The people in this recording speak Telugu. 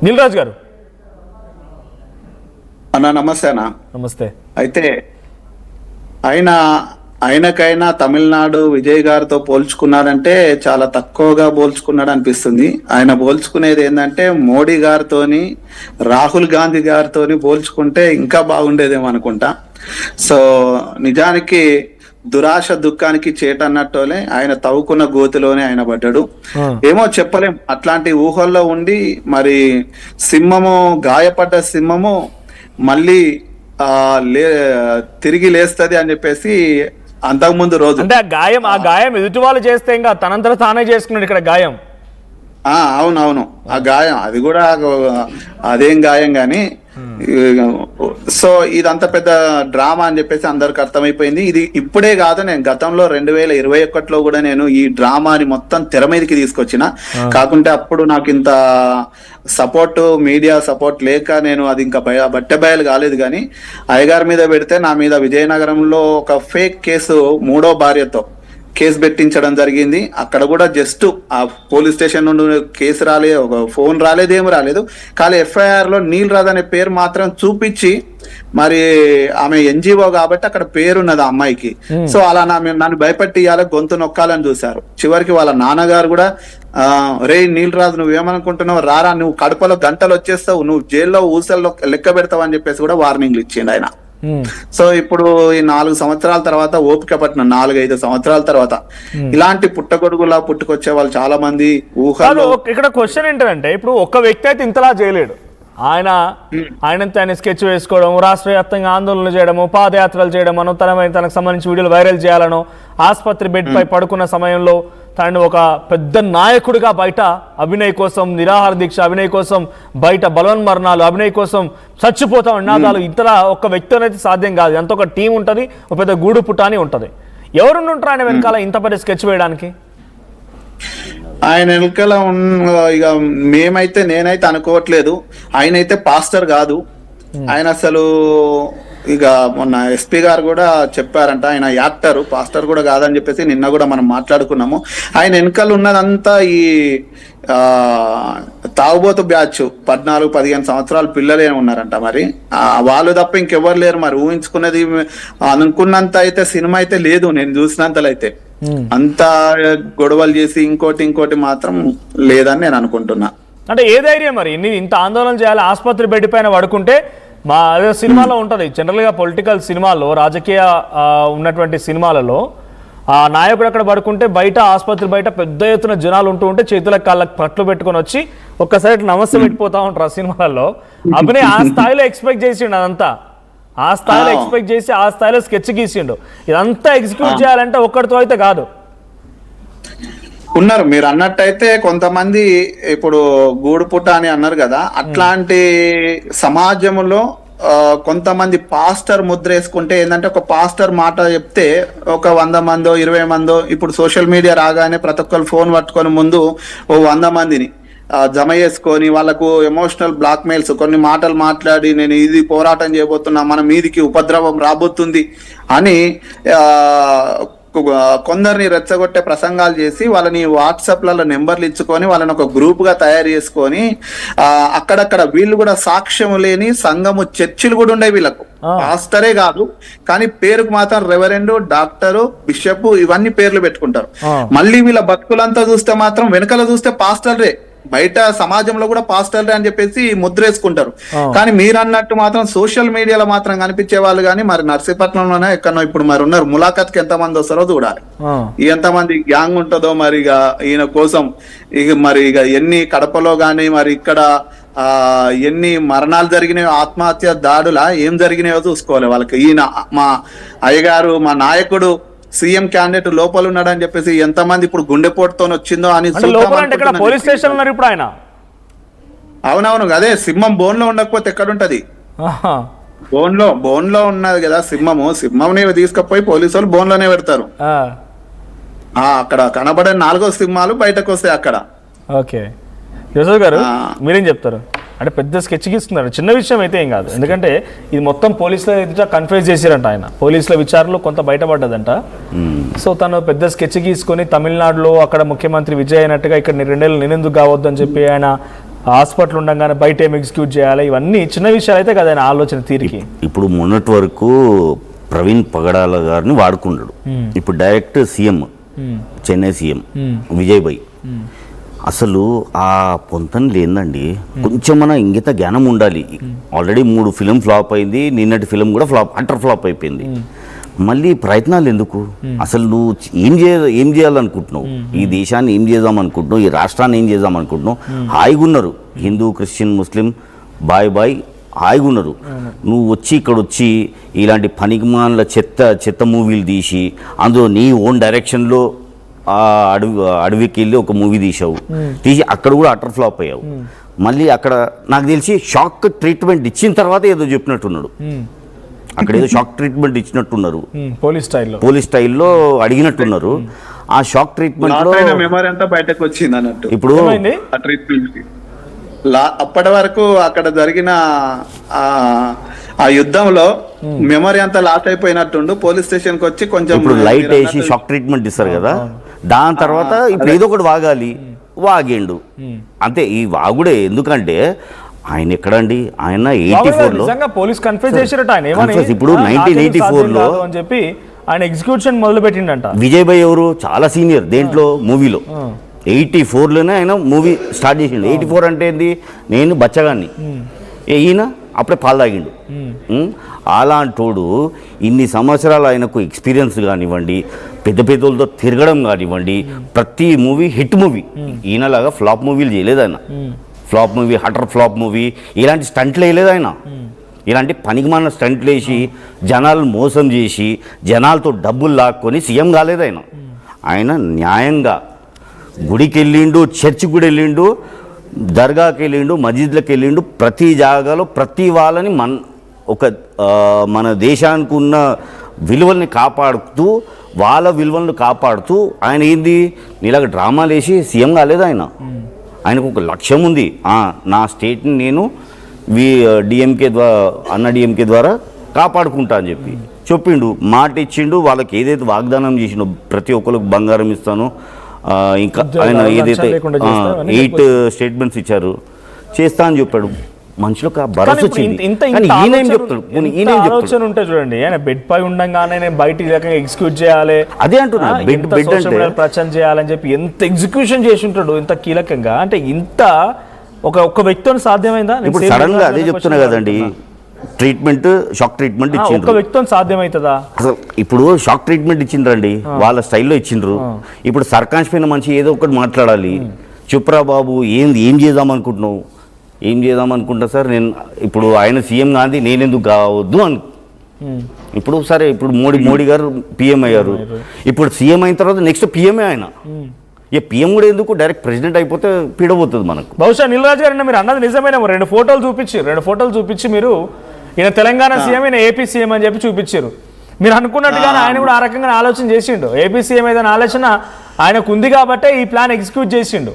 దిల్ రాజు గారు అన్నా నమస్తే అన్న. నమస్తే. అయితే ఆయనకైనా తమిళనాడు విజయ్ గారితో పోల్చుకున్నాడంటే చాలా తక్కువగా పోల్చుకున్నాడు అనిపిస్తుంది. ఆయన పోల్చుకునేది ఏంటంటే మోడీ గారితోని రాహుల్ గాంధీ గారితోని పోల్చుకుంటే ఇంకా బాగుండేదేమో అనుకుంటా. సో నిజానికి దురాశ దుఃఖానికి చేటన్నట్టులే ఆయన తవ్వుకున్న గోతిలోనే ఆయన పడ్డాడు. ఏమో చెప్పలేం, అట్లాంటి ఊహల్లో ఉండి మరి సింహము గాయపడ్డ సింహము మళ్ళీ తిరిగి లేస్తది అని చెప్పేసి అంతకుముందు రోజు అంటే ఆ గాయం ఎదుటి వాళ్ళు చేస్తే ఇంకా తనంతట తానే చేసుకున్నాడు ఇక్కడ గాయం. అవునవును, ఆ గాయం అది కూడా అదేం గాయం గాని. సో ఇదంతా పెద్ద డ్రామా అని చెప్పేసి అందరికి అర్థమైపోయింది. ఇది ఇప్పుడే కాదు, నేను గతంలో 2021లో కూడా నేను ఈ డ్రామాని మొత్తం తెర మీదకి తీసుకొచ్చిన. కాకుంటే అప్పుడు నాకు ఇంత సపోర్ట్, మీడియా సపోర్ట్ లేక నేను అది ఇంకా బట్టబయలు కాలేదు. కానీ అయ్యగారి మీద పెడితే నా మీద విజయనగరంలో ఒక ఫేక్ కేసు 3వ భార్యతో కేసు పెట్టించడం జరిగింది. అక్కడ కూడా జస్ట్ ఆ పోలీస్ స్టేషన్ నుండి కేసు రాలేదు, ఒక ఫోన్ రాలేదు, ఏమి రాలేదు. కానీ ఎఫ్ఐఆర్ లో నీల్ రాజ్ అనే పేరు మాత్రం చూపించి మరి ఆమె ఎన్జిఓ కాబట్టి అక్కడ పేరున్నది ఆ అమ్మాయికి. సో అలా నన్ను భయపెట్టియాలి, గొంతు నొక్కాలని చూశారు. చివరికి వాళ్ళ నాన్నగారు కూడా రే నీల్ రాజు నువ్వేమనుకుంటున్నావు, రారా, నువ్వు కడపలో గంటలు వచ్చేస్తావు, నువ్వు జైల్లో ఊసల్లో లెక్క పెడతావు అని చెప్పేసి కూడా వార్నింగ్లు ఇచ్చిండు ఆయన. సో ఇప్పుడు ఈ 4 సంవత్సరాల తర్వాత, ఓపిక పట్టిన 4-5 సంవత్సరాల తర్వాత ఇలాంటి పుట్టగొడుగులా పుట్టుకొచ్చే వాళ్ళు చాలా మంది ఊహలు. ఇక్కడ క్వశ్చన్ ఏంటంటే, ఇప్పుడు ఒక్క వ్యక్తి అయితే ఇంతలా చేయలేడు. ఆయన స్కెచ్ వేసుకోవడం, రాష్ట్ర వ్యాప్తంగా ఆందోళనలు చేయడము, పాదయాత్రలు చేయడం, తనకు సంబంధించి వీడియోలు వైరల్ చేయాలను, ఆసుపత్రి బెడ్ పై పడుకున్న సమయంలో తనని ఒక పెద్ద నాయకుడిగా బయట అభినయ్ కోసం నిరాహార దీక్ష, అభినయ్ కోసం బయట బలవన్మరణాలు, అభినయ్ కోసం చచ్చిపోతాం నినాదాలు, ఇంతలా ఒక్క వ్యక్తి అనేది సాధ్యం కాదు. ఎంత ఒక టీం ఉంటుంది, ఒక పెద్ద గూడు పుటాని ఉంటుంది. ఎవరుంటారు ఆయన వెనకాల ఇంత పెద్ద స్కెచ్ వేయడానికి? ఆయన వెనకాల ఇక నేనైతే అనుకోవట్లేదు. ఆయన అయితే పాస్టర్ కాదు. ఆయన అసలు ఇక మొన్న ఎస్పీ గారు కూడా చెప్పారంట, ఆయన యాక్టర్, పాస్టర్ కూడా కాదని చెప్పేసి నిన్న కూడా మనం మాట్లాడుకున్నాము. ఆయన వెనకాల ఉన్నదంతా ఈ తాగుబోతు బ్యాచ్ 14-15 సంవత్సరాల పిల్లలే ఉన్నారంట. మరి వాళ్ళు తప్ప ఇంకెవరు లేరు. మరి ఊహించుకున్నది అనుకున్నంత అయితే సినిమా అయితే లేదు, నేను చూసినంతలో అయితే. అంత గొడవలు చేసి ఇంకోటి మాత్రం లేదని నేను అనుకుంటున్నా. అంటే ఏ ధైర్యం మరి ఇంత ఆందోళన చేయాలి? ఆసుపత్రి బెడ్ పైన పడుకుంటే అదే సినిమాలో ఉంటుంది. జనరల్గా పొలిటికల్ సినిమాల్లో, రాజకీయ ఉన్నటువంటి సినిమాలలో ఆ నాయకుడు అక్కడ పడుకుంటే బయట ఆసుపత్రి బయట పెద్ద ఎత్తున జనాలు ఉంటే చేతులకు కాళ్ళకి పట్లు పెట్టుకొని వచ్చి ఒక్కసారి నమస్తే పెట్టిపోతా ఉంటారు ఆ సినిమాలలో. అభినయ్ ఆ స్థాయిలో ఎక్స్పెక్ట్ చేసిండు, అదంతా ఆ స్థాయిలో ఎక్స్పెక్ట్ చేసి ఆ స్థాయిలో స్కెచ్ గీసిండు. ఇదంతా ఎగ్జిక్యూట్ చేయాలంటే ఒక్కడితో అయితే కాదు. ఉన్నారు మీరు అన్నట్టయితే కొంతమంది, ఇప్పుడు గూడుపుట అని అన్నారు కదా, అట్లాంటి సమాజంలో కొంతమంది పాస్టర్ ముద్ర వేసుకుంటే ఏంటంటే, ఒక పాస్టర్ మాట చెప్తే ఒక 100 మందో 20 మందో, ఇప్పుడు సోషల్ మీడియా రాగానే ప్రతి ఒక్కరు ఫోన్ పట్టుకొని ముందు 100 మందిని జమ చేసుకొని వాళ్ళకు ఎమోషనల్ బ్లాక్ మెయిల్స్, కొన్ని మాటలు మాట్లాడి నేను ఇది పోరాటం చేయబోతున్నా, మన మీదికి ఉపద్రవం రాబోతుంది అని కొందరిని రెచ్చగొట్టే ప్రసంగాలు చేసి వాళ్ళని వాట్సాప్లలో నెంబర్లు ఇచ్చుకొని వాళ్ళని ఒక గ్రూప్ గా తయారు చేసుకొని అక్కడక్కడ వీళ్ళు కూడా సాక్ష్యం లేని సంఘము, చర్చిలు కూడా ఉండే వీళ్ళకు. పాస్టరే కాదు కానీ పేరుకు మాత్రం రెవరెండ్, డాక్టరు, బిషప్ ఇవన్నీ పేర్లు పెట్టుకుంటారు. మళ్ళీ వీళ్ళ బతుకులంతా చూస్తే మాత్రం వెనకాల చూస్తే పాస్టర్లే, బయట సమాజంలో కూడా పాస్టర్లే అని చెప్పేసి ముద్రేసుకుంటారు. కానీ మీరు అన్నట్టు మాత్రం సోషల్ మీడియాలో మాత్రం కనిపించే వాళ్ళు కానీ మరి నర్సీపట్నంలోనే ఎక్కడో ఇప్పుడు మరి ఉన్నారు. ములాఖత్కి ఎంతమంది వస్తారో చూడాలి, ఎంతమంది గ్యాంగ్ ఉంటుందో మరి ఈయన కోసం. మరి ఎన్ని కడపలో గానీ మరి ఇక్కడ ఎన్ని మరణాలు జరిగినాయో, ఆత్మహత్య దాడులా ఏం జరిగినాయో చూసుకోవాలి వాళ్ళకి. ఈయన మా అయ్యగారు, మా నాయకుడు, సీఎం క్యాండిడేట్ లోపల ఉన్నాడని చెప్పేసి ఎంతమంది ఇప్పుడు గుండెపోటుతో వచ్చిందో అని. పోలీస్ స్టేషన్ ఉన్నారు ఇప్పుడు ఆయన. అవునవును, అదే సింహం బోన్ లో ఉండకపోతే ఎక్కడుంటది? బోన్ లో ఉన్నది కదా సింహం తీసుకపోయి పోలీసు వాళ్ళు బోన్ లోనే పెడతారు. అక్కడ కనబడే 4వ సింహాలు బయటకు వస్తాయి అక్కడ. ఓకే యశోద్ గారు, మీరేం చెప్తారు? అంటే పెద్ద స్కెచ్ గీస్తున్నారు, చిన్న విషయం అయితే ఏం కాదు. ఎందుకంటే ఇది మొత్తం పోలీసుల ఎదుట కన్ఫ్యూజ్ చేశారంట. ఆయన పోలీసుల విచారణలో కొంత బయటపడ్డదంట. సో తను పెద్ద స్కెచ్ గీసుకొని తమిళనాడులో అక్కడ ముఖ్యమంత్రి విజయ్ అయినట్టుగా ఇక్కడ 2 నెలలు నేనెందుకు కావద్దని చెప్పి ఆయన హాస్పిటల్ ఉండగానే బయట ఏం ఎగ్జిక్యూట్ చేయాలి, ఇవన్నీ చిన్న విషయాలు అయితే కదా ఆయన ఆలోచన తీరికి. ఇప్పుడు మొన్నటి వరకు ప్రవీణ్ పగడాల గారిని వాడుకున్నాడు. ఇప్పుడు direct CM, Chennai CM Vijay భాయ్. అసలు ఆ పొంతన లేదండి, కొంచెం మన ఇంగిత జ్ఞానం ఉండాలి. ఆల్రెడీ 3 ఫిలిం ఫ్లాప్ అయింది, నిన్నటి ఫిలిం కూడా అటర్ ఫ్లాప్ అయిపోయింది. మళ్ళీ ప్రయత్నాలు ఎందుకు? అసలు నువ్వు ఏం చేయాలనుకుంటున్నావు? ఈ దేశాన్ని ఏం చేద్దాం అనుకుంటున్నావు? ఈ రాష్ట్రాన్ని ఏం చేద్దాం అనుకుంటున్నావు? హాయిగా ఉన్నారు హిందూ, క్రిస్టియన్, ముస్లిం బాయ్ హాయిగా ఉన్నారు. నువ్వు వచ్చి ఇక్కడ వచ్చి ఇలాంటి పనికిమాల చెత్త మూవీలు తీసి అందులో నీ ఓన్ డైరెక్షన్లో ఆ అడవికి వెళ్ళి ఒక మూవీ తీసి అక్కడ కూడా అటర్ ఫ్లాప్ అయ్యావు. మళ్ళీ అక్కడ నాకు తెలిసి షాక్ ట్రీట్మెంట్ ఇచ్చిన తర్వాత ఏదో చెప్పినట్టున్నాడు. అక్కడ ఏదో షాక్ ట్రీట్మెంట్ ఇచ్చినట్టున్నారు, పోలీస్ స్టైల్లో అడిగినట్టున్నారు. ఆ షాక్ ట్రీట్మెంట్ లో మెమరీ అంతా బయటకు వచ్చింది అన్నట్టు. ఇప్పుడు ఆ ట్రీట్మెంట్ అప్పటి వరకు అక్కడ జరిగిన ఆ యుద్ధంలో మెమరీ అంతా లాస్ అయిపోయినట్టుండు. పోలీస్ స్టేషన్ కి వచ్చి కొంచెం ఇప్పుడు లైట్ వేసి షాక్ ట్రీట్మెంట్ ఇస్తారు కదా, దాని తర్వాత ఇప్పుడు ఏదో ఒకటి వాగిండు అంతే. ఈ వాగుడే ఎందుకంటే ఆయన ఎక్కడండి, ఆయన 84లో పోలీస్ కన్ఫ్యూజ్ చేశారట ఆయన. ఇప్పుడు 1984లో అని చెప్పి ఆయన ఎగ్జిక్యూషన్ మొదలు పెట్టిండంట. విజయ్ భాయ్ ఎవరు చాలా సీనియర్ దేంట్లో మూవీలో. 84లోనే ఆయన మూవీ స్టార్ట్ చేసిండు. 84 అంటే ఏంది, నేను బచ్చగాన్ని, ఈయన అప్పుడే పాలు తాగిండు. అలాంటోడు ఇన్ని సంవత్సరాలు ఆయనకు ఎక్స్పీరియన్స్ కానివ్వండి, పెద్ద పెద్దలతో తిరగడం కానివ్వండి, ప్రతి మూవీ హిట్ మూవీ. ఈయనలాగా ఫ్లాప్ మూవీలు చేయలేదు ఆయన. Flop movie, Hutter flop movie, ఇలాంటి స్టంట్లు వేయలేదు ఆయన. ఇలాంటి పనికిమాలిన స్టంట్లు వేసి జనాలను మోసం చేసి జనాలతో డబ్బులు లాక్కొని సీఎం కాలేదు ఆయన. ఆయన న్యాయంగా గుడికి వెళ్ళిండు, చర్చికి కూడా వెళ్ళిండు, దర్గాకి వెళ్ళిండు, మస్జిద్లకు వెళ్ళిండు. ప్రతి జాగాలో ప్రతి వాళ్ళని మన దేశానికి ఉన్న విలువల్ని కాపాడుతూ, వాళ్ళ విలువలను కాపాడుతూ ఆయన ఏంది నీలాగా డ్రామాలు వేసి సీఎం కాలేదు ఆయన. ఆయనకు ఒక లక్ష్యం ఉంది, నా స్టేట్ని నేను డిఎంకే ద్వారా కాపాడుకుంటా అని చెప్పిండు. మాట ఇచ్చిండు. వాళ్ళకి ఏదైతే వాగ్దానం చేసిండో ప్రతి ఒక్కరికి బంగారం ఇస్తాను, ఇంకా ఆయన ఏదైతే 8 స్టేట్మెంట్స్ ఇచ్చారు చేస్తా అని చెప్పాడు. మనుషులకు భరోసా వచ్చింది. ఆలోచన ఉంటే చూడండి, ఆయన బెడ్ పై ఉండగానే నేను బయటికి ఎగ్జిక్యూట్ చేయాలి, అదే అంటున్నా, బెడ్ అంటే ప్రచారం చేయాలని చెప్పి ఎంత ఎగ్జిక్యూషన్ చేసి ఉంటాడు ఇంత కీలకంగా. అంటే ఇంత ఒక వ్యక్తితో సాధ్యమైందా? ఇప్పుడు సడన్ గా అదే చెప్తున్నా కదండి, షాక్ ట్రీట్మెంట్ ఇచ్చిండ్రు. ఒక వ్యక్తితో సాధ్యమవుతుందా? అసలు ఇప్పుడు షాక్ ట్రీట్మెంట్ ఇచ్చిండ్రండి, వాళ్ళ స్టైల్లో ఇచ్చిండ్రు. ఇప్పుడు సర్కాన్స్ పైన మంచి ఏదో ఒకటి మాట్లాడాలి. చెప్పురా బాబు, ఏం చేద్దాం అనుకుంటున్నావు? ఏం చేద్దాం అనుకుంటా సార్, నేను ఇప్పుడు ఆయన సీఎం కాదు, నేనెందుకు కావద్దు ఇప్పుడు సరే, ఇప్పుడు మోడీ గారు పిఎం అయ్యారు. ఇప్పుడు సీఎం అయిన తర్వాత నెక్స్ట్ పిఎంఏ ఆయన. పిఎం కూడా ఎందుకు, డైరెక్ట్ ప్రెసిడెంట్ అయిపోతే పీడబోతుంది మనకు. బహుశా నీలరాజు గారు మీరు అన్నది నిజమైన 2 ఫోటోలు చూపించి మీరు ఈయన తెలంగాణ సీఎం, ఈయన ఏపీ సీఎం అని చెప్పి చూపించారు. మీరు అనుకున్నట్టుగానే ఆయన కూడా ఆ రకంగా ఆలోచన చేసిండు. ఏపీ సీఎం ఏదైనా ఆలోచన ఆయనకు ఉంది కాబట్టే ఈ ప్లాన్ ఎగ్జిక్యూట్ చేసిండు.